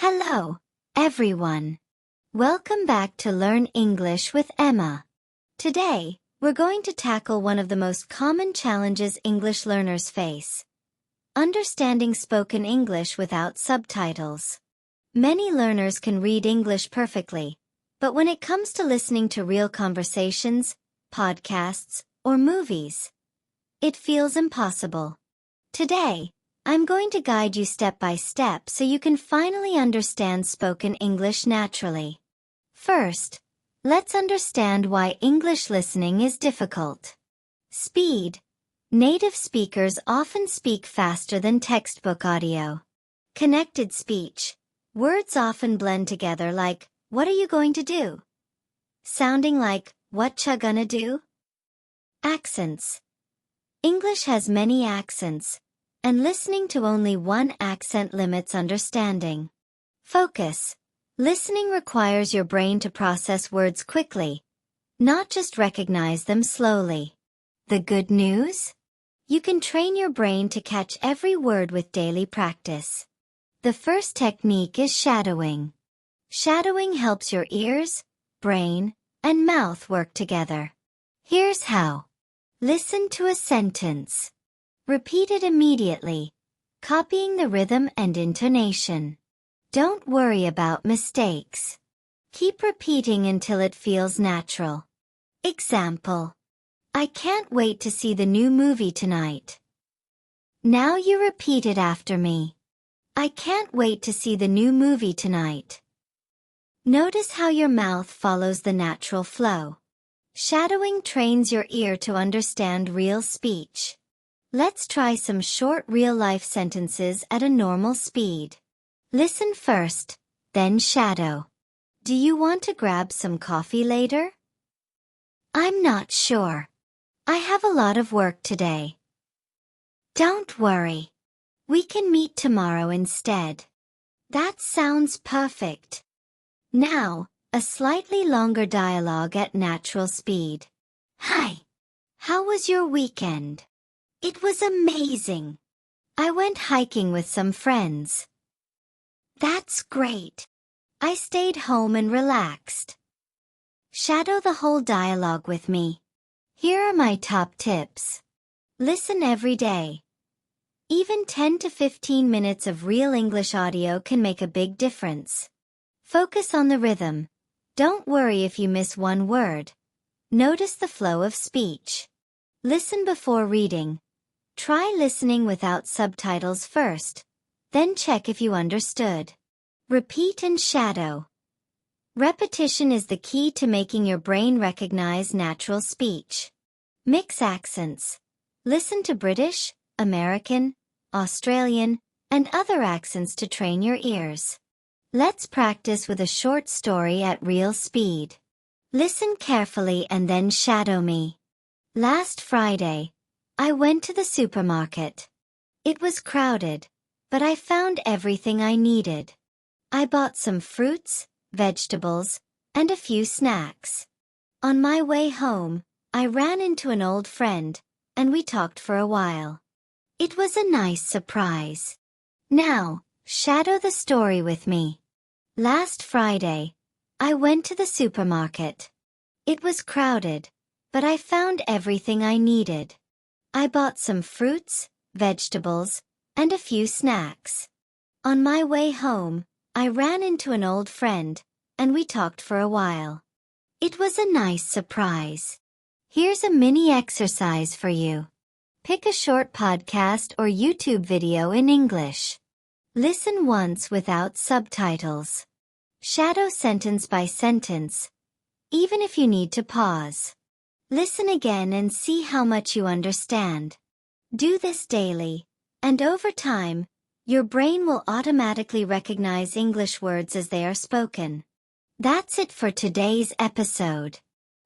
Hello, everyone. Welcome back to Learn English with Emma. Today, we're going to tackle one of the most common challenges English learners face: understanding spoken English without subtitles. Many learners can read English perfectly, but when it comes to listening to real conversations, podcasts, or movies, it feels impossible. Today, I'm going to guide you step by step so you can finally understand spoken English naturally. First, let's understand why English listening is difficult. Speed. Native speakers often speak faster than textbook audio. Connected speech. Words often blend together like, "What are you going to do?" sounding like, "What ya gonna do?" Accents. English has many accents, and listening to only one accent limits understanding. Focus. Listening requires your brain to process words quickly, not just recognize them slowly. The good news? You can train your brain to catch every word with daily practice. The first technique is shadowing. Shadowing helps your ears, brain, and mouth work together. Here's how. Listen to a sentence. Repeat it immediately, copying the rhythm and intonation. Don't worry about mistakes. Keep repeating until it feels natural. Example. I can't wait to see the new movie tonight. Now you repeat it after me. I can't wait to see the new movie tonight. Notice how your mouth follows the natural flow. Shadowing trains your ear to understand real speech. Let's try some short real-life sentences at a normal speed. Listen first, then shadow. Do you want to grab some coffee later? I'm not sure. I have a lot of work today. Don't worry. We can meet tomorrow instead. That sounds perfect. Now, a slightly longer dialogue at natural speed. Hi. How was your weekend? It was amazing. I went hiking with some friends. That's great. I stayed home and relaxed. Shadow the whole dialogue with me. Here are my top tips. Listen every day. Even 10 to 15 minutes of real English audio can make a big difference. Focus on the rhythm. Don't worry if you miss one word. Notice the flow of speech. Listen before reading. Try listening without subtitles first, then check if you understood. Repeat and shadow. Repetition is the key to making your brain recognize natural speech. Mix accents. Listen to British, American, Australian, and other accents to train your ears. Let's practice with a short story at real speed. Listen carefully and then shadow me. Last Friday, I went to the supermarket. It was crowded, but I found everything I needed. I bought some fruits, vegetables, and a few snacks. On my way home, I ran into an old friend, and we talked for a while. It was a nice surprise. Now, shadow the story with me. Last Friday, I went to the supermarket. It was crowded, but I found everything I needed. I bought some fruits, vegetables, and a few snacks. On my way home, I ran into an old friend, and we talked for a while. It was a nice surprise. Here's a mini exercise for you. Pick a short podcast or YouTube video in English. Listen once without subtitles. Shadow sentence by sentence, even if you need to pause. Listen again and see how much you understand. Do this daily, and over time, your brain will automatically recognize English words as they are spoken. That's it for today's episode.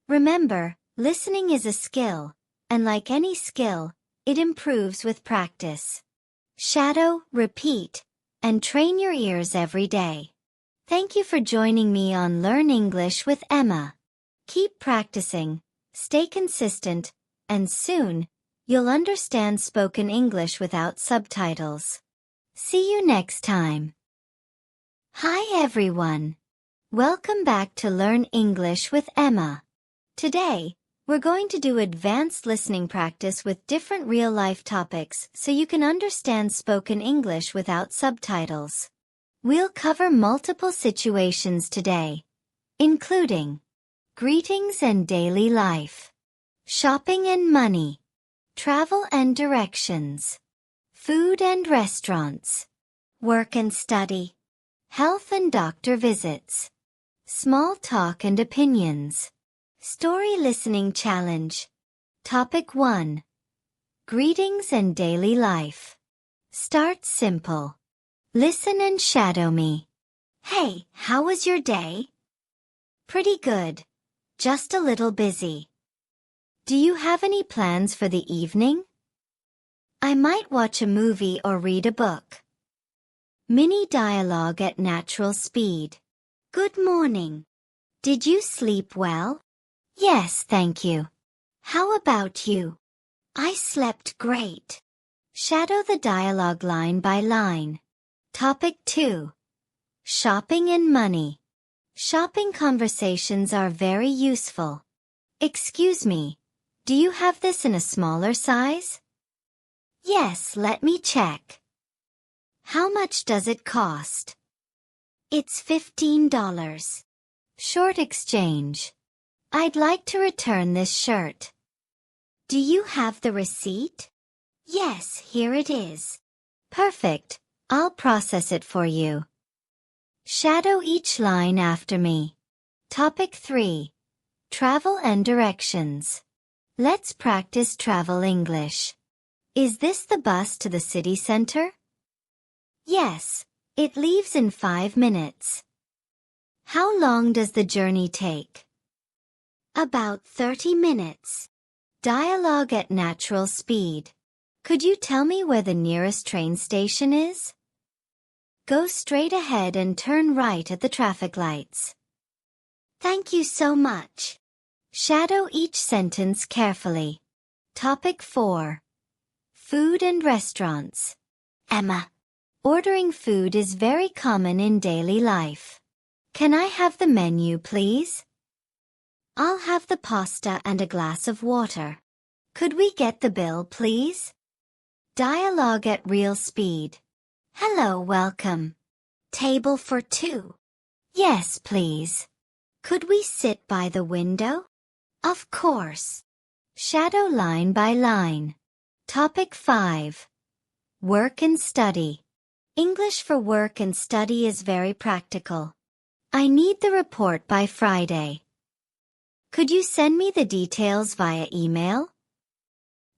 Remember, listening is a skill, and like any skill, it improves with practice. Shadow, repeat, and train your ears every day. Thank you for joining me on Learn English with Emma. Keep practicing. Stay consistent, and soon, you'll understand spoken English without subtitles. See you next time. Hi everyone. Welcome back to Learn English with Emma. Today, we're going to do advanced listening practice with different real-life topics so you can understand spoken English without subtitles. We'll cover multiple situations today, including greetings and daily life, shopping and money, travel and directions, food and restaurants, work and study, health and doctor visits, small talk and opinions. Story Listening Challenge. Topic 1. Greetings and daily life. Start simple. Listen and shadow me. Hey, how was your day? Pretty good. Just a little busy. Do you have any plans for the evening? I might watch a movie or read a book. Mini dialogue at natural speed. Good morning. Did you sleep well? Yes, thank you. How about you? I slept great. Shadow the dialogue line by line. Topic 2. Shopping and money. Shopping conversations are very useful. Excuse me, do you have this in a smaller size? Yes, let me check. How much does it cost? It's $15. Short exchange. I'd like to return this shirt. Do you have the receipt? Yes, here it is. Perfect. I'll process it for you. Shadow each line after me. Topic 3. Travel and directions. Let's practice travel English. Is this the bus to the city center? Yes, it leaves in 5 minutes. How long does the journey take? About 30 minutes. Dialogue at natural speed. Could you tell me where the nearest train station is? Go straight ahead and turn right at the traffic lights. Thank you so much. Shadow each sentence carefully. Topic 4. Food and restaurants. Emma. Ordering food is very common in daily life. Can I have the menu, please? I'll have the pasta and a glass of water. Could we get the bill, please? Dialogue at real speed. Hello, welcome. Table for 2. Yes, please. Could we sit by the window? Of course. Shadow line by line. Topic 5. Work and study. English for work and study is very practical. I need the report by Friday. Could you send me the details via email?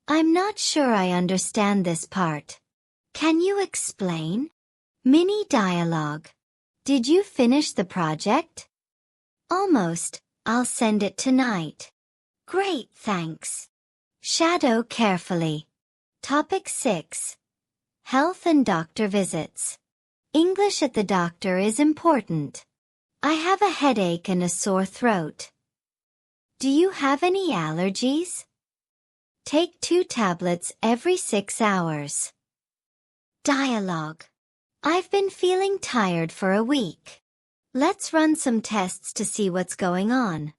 I'm not sure I understand this part. Can you explain? Mini dialogue. Did you finish the project? Almost. I'll send it tonight. Great, thanks. Shadow carefully. Topic 6. Health and doctor visits. English at the doctor is important. I have a headache and a sore throat. Do you have any allergies? Take 2 tablets every 6 hours. Dialogue. I've been feeling tired for a week. Let's run some tests to see what's going on.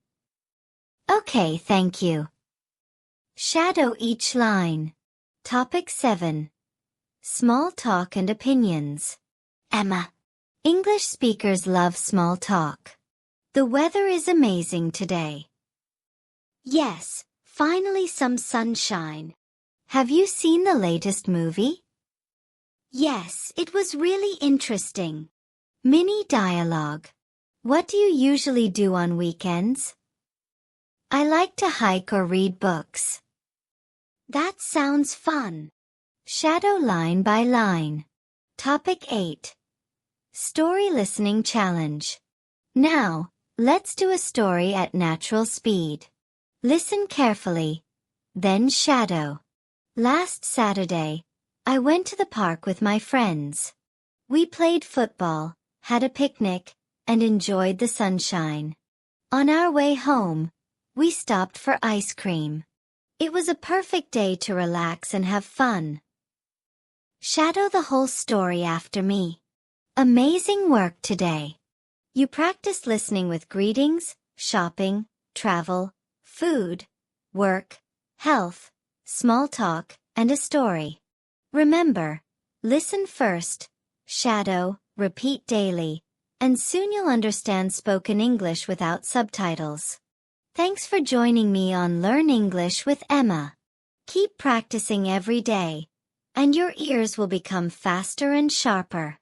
Okay, thank you. Shadow each line. Topic 7. Small talk and opinions. Emma. English speakers love small talk. The weather is amazing today. Yes, finally some sunshine. Have you seen the latest movie? Yes, it was really interesting. Mini dialogue. What do you usually do on weekends? I like to hike or read books. That sounds fun. Shadow line by line. Topic 8. Story Listening Challenge. Now, let's do a story at natural speed. Listen carefully. Then shadow. Last Saturday, I went to the park with my friends. We played football, had a picnic, and enjoyed the sunshine. On our way home, we stopped for ice cream. It was a perfect day to relax and have fun. Shadow the whole story after me. Amazing work today. You practiced listening with greetings, shopping, travel, food, work, health, small talk, and a story. Remember, listen first, shadow, repeat daily, and soon you'll understand spoken English without subtitles. Thanks for joining me on Learn English with Emma. Keep practicing every day, and your ears will become faster and sharper.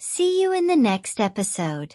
See you in the next episode.